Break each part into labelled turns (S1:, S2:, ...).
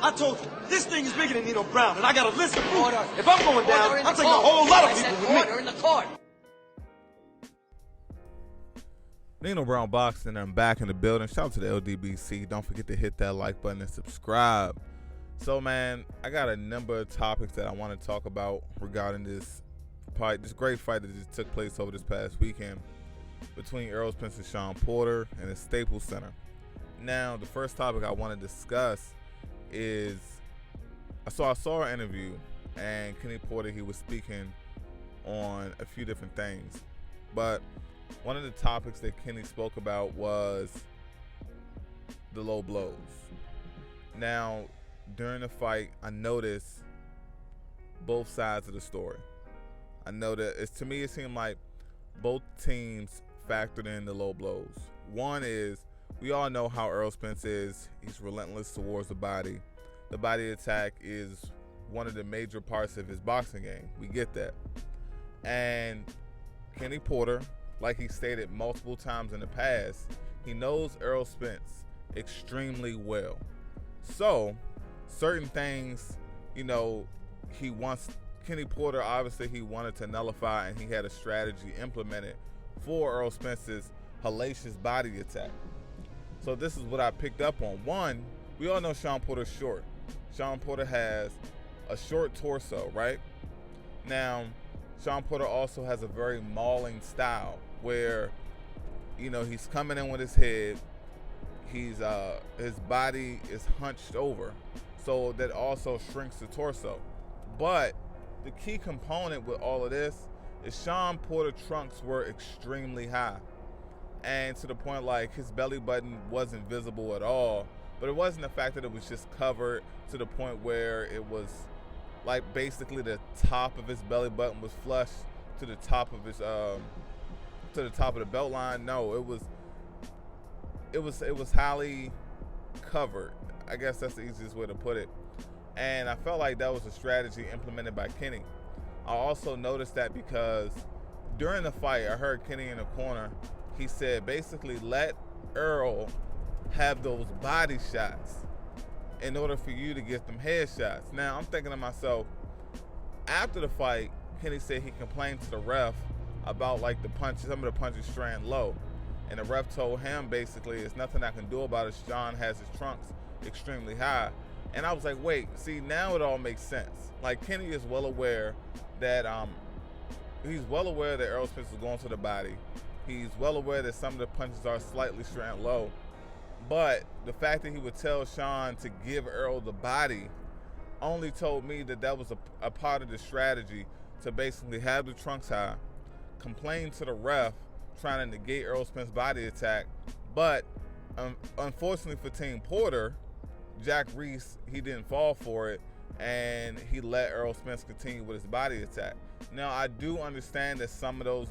S1: I told you, this thing is bigger than Nino Brown, and I got a list of proof.
S2: Order.
S1: If I'm going down,
S2: Order in
S1: I'm
S2: the
S1: taking a
S2: court.
S1: whole lot of
S2: I
S1: people
S2: said
S1: with me.
S2: order in the court.
S3: Nino Brown Boxing, I'm back in the building. Shout out to the LDBC. Don't forget to hit that like button and subscribe. So, man, I got a number of topics that I want to talk about regarding this fight, this great fight that just took place over this past weekend between Errol Spence and Shawn Porter in the Staples Center. Now, the first topic I want to discuss is, I saw an interview, and Kenny Porter, he was speaking on a few different things, but one of the topics that Kenny spoke about was the low blows. Now, during the fight, I noticed both sides of the story. I know that to me, it seemed like both teams factored in the low blows. One is, we all know how Errol Spence is. He's relentless towards the body. The body attack is one of the major parts of his boxing game. We get that. And Kenny Porter, like he stated multiple times in the past, he knows Errol Spence extremely well. So, certain things, Kenny Porter, obviously he wanted to nullify, and he had a strategy implemented for Errol Spence's hellacious body attack. So this is what I picked up on. One, we all know Shawn Porter's short. Shawn Porter has a short torso, right? Now, Shawn Porter also has a very mauling style where, he's coming in with his head. His body is hunched over, so that also shrinks the torso. But the key component with all of this is Shawn Porter trunks were extremely high, and to the point like his belly button wasn't visible at all. But it wasn't the fact that it was just covered to the point where it was like basically the top of his belly button was flush to the top of his to the top of the belt line. No, it was highly covered. I guess that's the easiest way to put it. And I felt like that was a strategy implemented by Kenny. I also noticed that because during the fight, I heard Kenny in the corner, he said basically let Errol have those body shots in order for you to get them head shots. Now, I'm thinking to myself, after the fight, Kenny said he complained to the ref about like some of the punches straying low. And the ref told him basically, there's nothing I can do about it. Shawn has his trunks extremely high. And I was like, wait, see, now it all makes sense. Like, Kenny is well aware that Errol Spence is going to the body. He's well aware that some of the punches are slightly straying low. But the fact that he would tell Shawn to give Errol the body only told me that that was a part of the strategy to basically have the trunks high, complain to the ref, trying to negate Errol Spence's body attack. But unfortunately for Team Porter, Jack Reese, he didn't fall for it, and he let Errol Spence continue with his body attack. Now, I do understand that some of those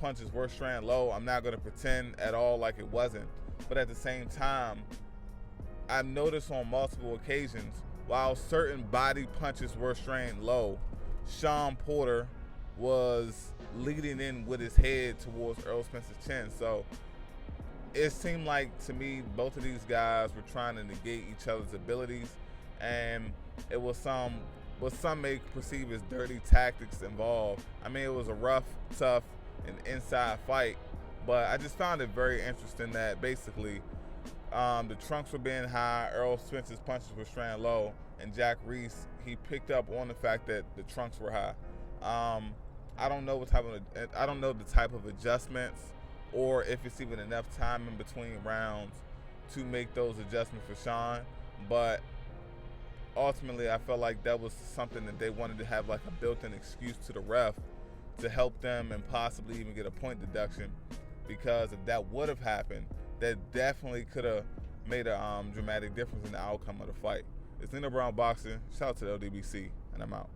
S3: punches were straying low. I'm not going to pretend at all like it wasn't. But at the same time, I've noticed on multiple occasions, while certain body punches were straying low, Shawn Porter was leading in with his head towards Errol Spence's chin. So it seemed like to me both of these guys were trying to negate each other's abilities, and it was what some may perceive as dirty tactics involved. I mean, it was a rough, tough, and inside fight, but I just found it very interesting that basically the trunks were being high, Errol Spence's punches were straying low, and Jack Reese, he picked up on the fact that the trunks were high. I don't know the type of adjustments, or if it's even enough time in between rounds to make those adjustments for Shawn, but ultimately I felt like that was something that they wanted to have like a built-in excuse to the ref to help them and possibly even get a point deduction, because if that would have happened, that definitely could have made a dramatic difference in the outcome of the fight. It's Nino Brown Boxing. Shout out to the LDBC, and I'm out.